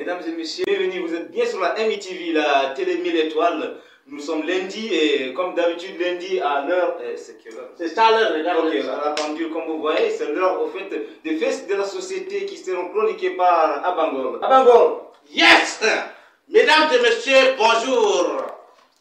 Mesdames et messieurs, bienvenue, vous êtes bien sur la MITV, la télé 1000 étoiles. Nous sommes lundi et comme d'habitude lundi à l'heure, c'est quelle heure? C'est ça l'heure, regardez. Ok, à la pendule, comme vous voyez, c'est l'heure au fait des faits de la société qui seront chroniquées par Abangor. Abangor. Yes! Mesdames et messieurs, bonjour.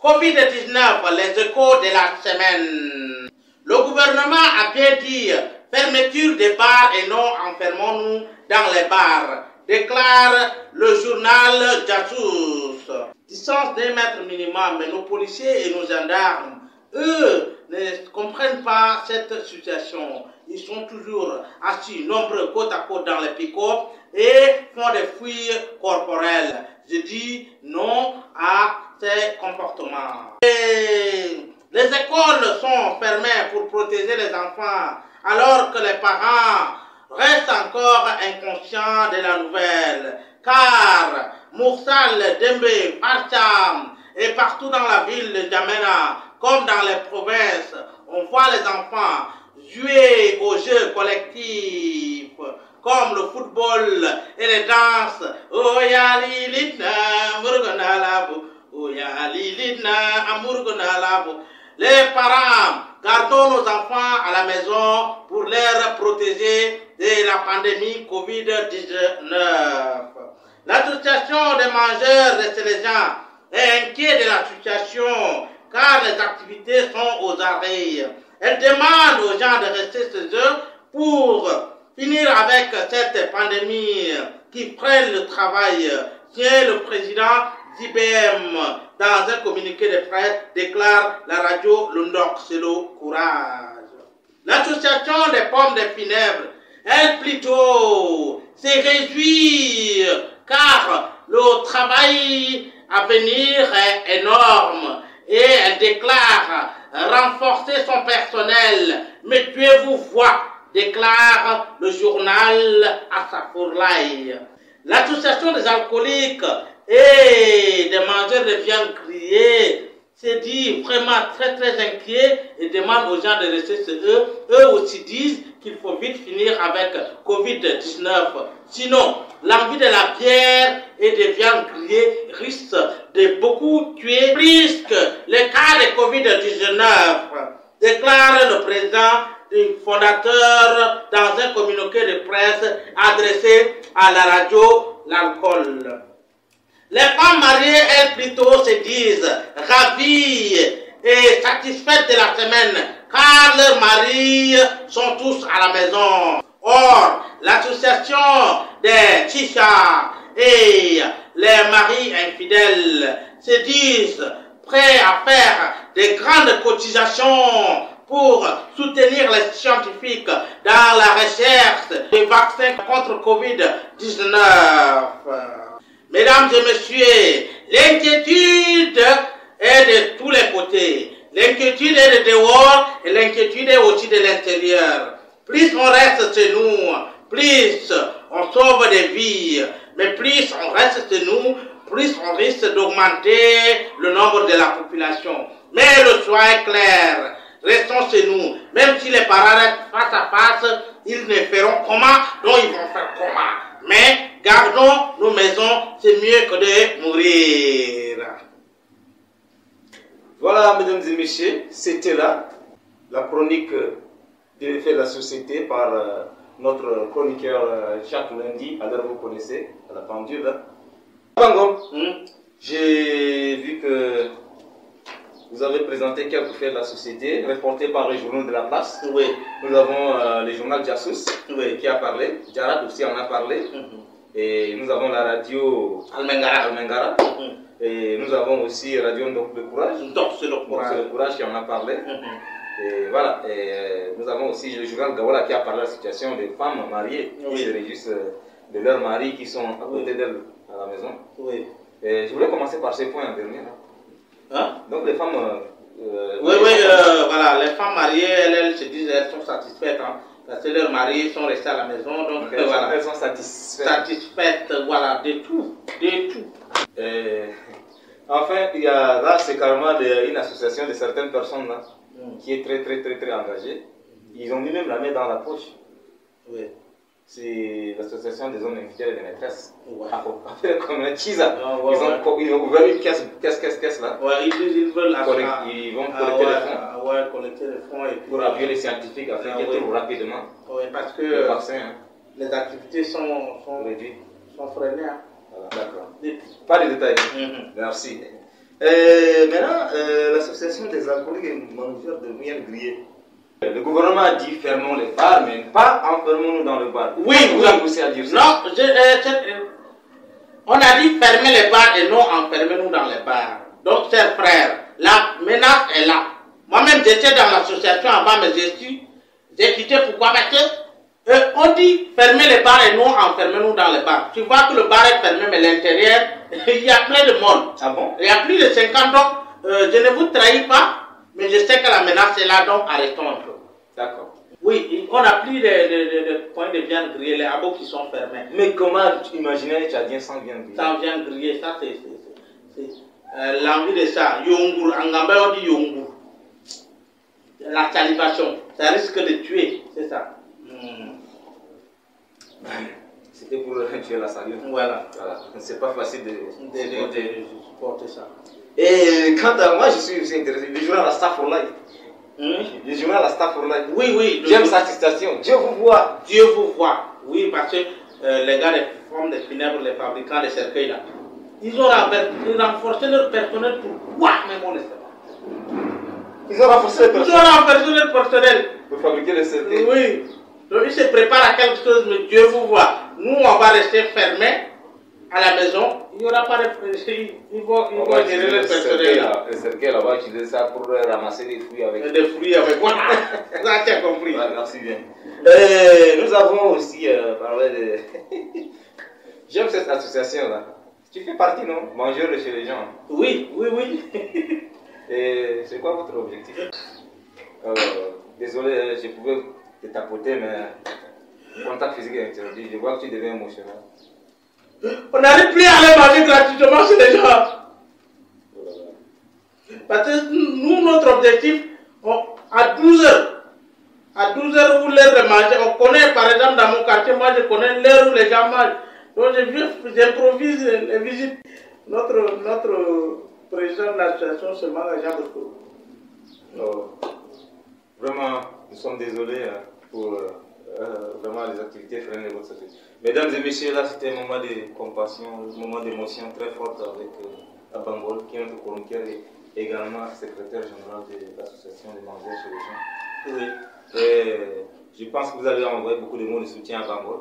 Covid-19, les échos de la semaine. Le gouvernement a bien dit fermeture des bars et non enfermons-nous dans les bars, déclare le journal Jasus. Distance d'un mètre minimum, mais nos policiers et nos gendarmes, eux, ne comprennent pas cette situation. Ils sont toujours assis nombreux côte à côte dans les pick-up et font des fouilles corporelles. Je dis non à ces comportements. Et les écoles sont fermées pour protéger les enfants, alors que les parents restent encore inconscients de la nouvelle. Car Moussal, Dembe, Parcham et partout dans la ville de Djamena, comme dans les provinces, on voit les enfants jouer aux jeux collectifs, comme le football et les danses. Oya lilitna murgonalabu, oya lilitna amurgonalabu. Les parents, gardons nos enfants à la maison pour les protéger de la pandémie Covid-19. L'association des mangeurs de Sélésiens est inquiète de la situation car les activités sont aux arrêts. Elle demande aux gens de rester chez eux pour finir avec cette pandémie qui freine le travail. Tiens, le président d'IBM, dans un communiqué de presse, déclare la radio Lundok Selo Courage. L'association des pommes des funèbres, elle plutôt se réjouit car le travail à venir est énorme et elle déclare renforcer son personnel. Mais Dieu vous voit, déclare le journal Assafourlaï. L'association des alcooliques et des mangeurs de viande grillée se dit vraiment très inquiet et demande aux gens de rester chez eux. Eux aussi disent qu'il faut vite finir avec Covid-19. Sinon, l'envie de la bière et des viandes grillées risque de beaucoup tuer plus que les cas de Covid-19, déclare le président du fondateur dans un communiqué de presse adressé à la radio L'Alcool. Les femmes mariées, elles plutôt se disent ravies et satisfaites de la semaine car leurs maris sont tous à la maison. Or, l'association des Chicha et les maris infidèles se disent prêts à faire des grandes cotisations pour soutenir les scientifiques dans la recherche des vaccins contre Covid-19. Mesdames et messieurs, l'inquiétude est de tous les côtés. L'inquiétude est de dehors et l'inquiétude est aussi de l'intérieur. Plus on reste chez nous, plus on sauve des vies. Mais plus on reste chez nous, plus on risque d'augmenter le nombre de la population. Mais le choix est clair. Restons chez nous. Même si les parents restent face à face, ils ne feront comment, donc ils vont faire comment. Mais gardons nos maisons, c'est mieux que de mourir. Voilà, mesdames et messieurs, c'était là la chronique des faits de la société par notre chroniqueur chaque lundi, à l'heure vous connaissez, à la pendule. Abangor, j'ai vu que vous avez présenté quelques faits de la société, reportés par les journaux de la place. Oui. Nous avons le journal Jasus Oui. qui a parlé, Jarat aussi en a parlé, et nous avons la radio Almengara. Et nous avons aussi Radio Ndok le Courage. Donc c'est le Courage qui en a parlé. Et voilà, et nous avons aussi le journal Gawala qui a parlé de la situation des femmes mariées qui se réjouissent de leurs maris qui sont à côté d'elles à la maison. Oui. Et je voulais commencer par ces points en dernier. Hein? Donc les femmes... voilà, les femmes mariées, elles se disent elles sont satisfaites. Hein, parce que leurs maris sont restés à la maison. Donc voilà. Elles sont satisfaites. Satisfaites, voilà, de tout. De tout. Enfin, il y a là, c'est carrément une association de certaines personnes là, qui est très engagée. Ils ont mis même la main dans la poche. Oui. c'est l'association des hommes infidèles et des maîtresses. Ouais. Après, comme un teaser, Ouais, ils ont ouvert une caisse là. Ouais, ils veulent Ils vont collecter les fonds. Ouais, collecter les fonds et puis, Pour appuyer les scientifiques afin qu'ils trouvent rapidement ouais, parce que le vaccin. les activités sont Réduit. sont freinées. Hein. Voilà, d'accord. Des- Pas de détails. Merci. Maintenant, l'association des alcooliques et mangeurs de viande grillée. Le gouvernement a dit fermons les bars, mais pas enfermons-nous dans le bar. Oui, vous avez poussé à dire ça. Non, on a dit fermer les bars et non enfermer-nous dans les bars. Donc, chers frères, la menace est là. Moi-même, j'étais dans l'association avant, mais j'ai quitté. Pourquoi? Parce que on dit fermer les bars et non enfermer-nous dans les bars. Tu vois que le bar est fermé, mais l'intérieur, il y a plein de monde. Ah bon? Il y a plus de 50, donc je ne vous trahis pas, mais je sais que la menace est là, donc arrêtons un peu. D'accord. Oui, on a plus de points de viande grillée, les abos qui sont fermés. Mais comment tu imaginais les Tchadiens sans viande grillée? Sans viande grillée, ça c'est l'envie de ça. Yongour, en Gambie on dit yongour. La salivation, ça risque de tuer, c'est ça. C'était pour tuer la salive. Voilà. C'est pas facile de supporter ça. Et quant à moi, je suis aussi intéressé. Le journal Astaghfirullah. Le journal Astaghfirullah. Oui. J'aime sa citation. Dieu vous voit. Dieu vous voit. Oui, parce que les gars des formes des funèbres, les fabricants des cercueils là, ils ont renforcé leur personnel pour quoi même on ne sait pas. Ils ont renforcé leur personnel. Pour fabriquer les cercueils. Oui. Donc ils se préparent à quelque chose, mais Dieu vous voit. Nous, on va rester fermés à la maison. Il n'y aura pas de... Ils vont gérer le personnel là. Le cercueil, on va utiliser ça pour ramasser des fruits avec. Des fruits avec quoi? Ça, tu as compris. Ouais, merci bien. Nous avons aussi parlé de... J'aime cette association là. Tu fais partie, non? Mangeur de chez les gens. Oui. Et c'est quoi votre objectif? Désolé, je pouvais te tapoter, mais contact physique est interdit. Je vois que tu deviens émotionnel. On n'arrive plus à aller manger gratuitement chez les gens. Parce que nous, notre objectif, à 12h, vous l'heure de manger. On connaît, par exemple, dans mon quartier, moi je connais l'heure où les gens mangent. Donc j'improvise les visites. Notre président de l'association se mange à Jean Bosco. Vraiment, nous sommes désolés pour vraiment les activités freinées de votre société. Mesdames et messieurs, là c'était un moment de compassion, un moment d'émotion très forte avec Abangol, qui est notre chroniqueur et également secrétaire général de l'association des mangeurs chez les gens. Oui. Et je pense que vous allez envoyer beaucoup de mots de soutien à Abangol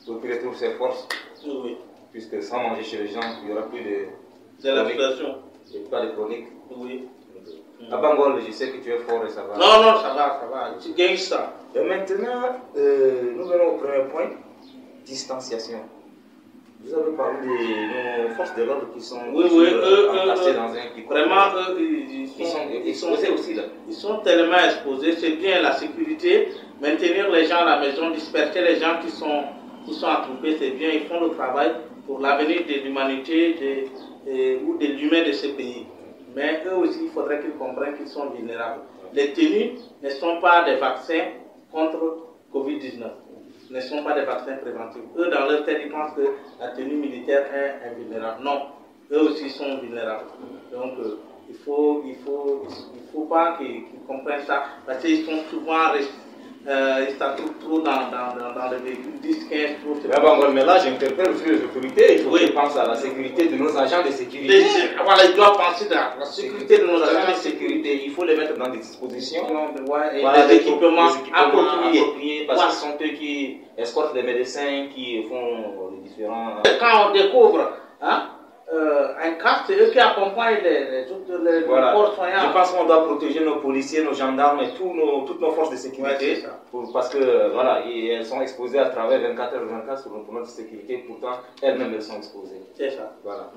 pour qu'il retrouve ses forces. Oui. Puisque sans manger chez les gens, il n'y aura plus de. C'est la situation. Et pas de chronique. Oui. Abangol, je sais que tu es fort et ça va. Non, ça va. Tu gagnes ça. Et maintenant, nous venons au premier point, distanciation. Vous avez parlé de nos forces de l'ordre qui sont entassées dans un pic. Vraiment, ils sont exposés aussi là. Ils sont tellement exposés, c'est bien la sécurité, maintenir les gens à la maison, disperser les gens qui sont attroupés, c'est bien, ils font le travail pour l'avenir de l'humanité ou de l'humain de ce pays. Mais eux aussi, il faudrait qu'ils comprennent qu'ils sont vulnérables. Les tenues ne sont pas des vaccins contre Covid-19. Ce ne sont pas des vaccins préventifs. Eux, dans leur tête, ils pensent que la tenue militaire est invulnérable. Non, eux aussi sont vulnérables. Donc, il faut pas qu'ils comprennent ça, parce qu'ils sont souvent ils s'attroupent trop dans les véhicules 10, 15 trop. Mais là, j'interpelle aussi les autorités. Il faut qu'ils pensent à la sécurité de nos agents de sécurité. Voilà, ils doivent penser à la sécurité de nos agents de sécurité. Il faut les mettre dans des dispositions. Et des équipements appropriés. Parce que ce sont eux qui escortent les médecins, qui font les différents. Quand on découvre un cas, c'est eux qui accompagnent les corps soignants. Je pense qu'on doit protéger nos policiers, nos gendarmes et toutes nos forces de sécurité. Parce que voilà, elles sont exposées à travers 24 heures 24 pour notre sécurité, pourtant elles-mêmes elles sont exposées. C'est ça. Voilà.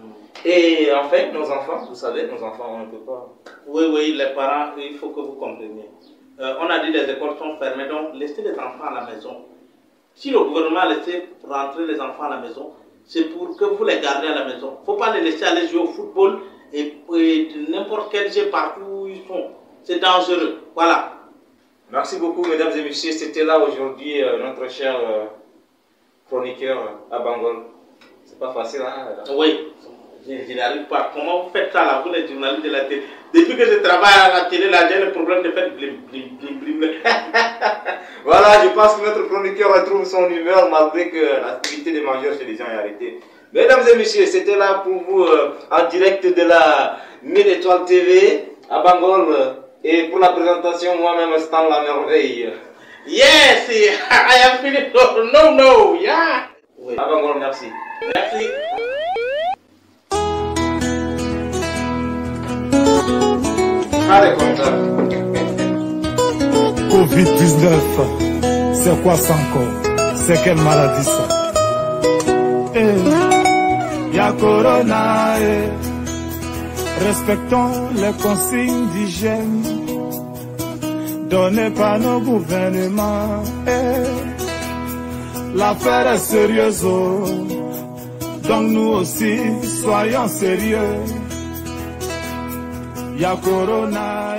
Et enfin, nos enfants, vous savez, nos enfants, on ne peut pas. Oui, les parents, il faut que vous compreniez. On a dit que les écoles sont fermées, donc laissez les enfants à la maison. Si le gouvernement a laissé rentrer les enfants à la maison, c'est pour que vous les gardez à la maison. Il ne faut pas les laisser aller jouer au football et n'importe quel jeu partout où ils sont. C'est dangereux. Voilà. Merci beaucoup, mesdames et messieurs. C'était là aujourd'hui notre cher chroniqueur à Bangol. C'est pas facile, hein? Oui, je n'arrive pas. Comment vous faites ça là, vous les journalistes de la télé? Depuis que je travaille à la télé, là, j'ai le problème de faire blim, blim, blim, blim. Voilà, je pense que notre chroniqueur retrouve son humeur malgré que l'activité des mangeurs chez les gens est arrêtée. Mesdames et messieurs, c'était là pour vous en direct de la 1000 étoiles TV à Bangol. Et pour la présentation, moi-même, Stan la merveille. Yes, I am Philippe. No, yeah. Oui. À Bangol, merci. Merci. Allez, comme ça. Covid-19, c'est quoi ça encore? C'est quelle maladie ça? Y'a Corona, respectons les consignes d'hygiène données par nos gouvernements. L'affaire est sérieuse, donc nous aussi soyons sérieux. Y'a Corona.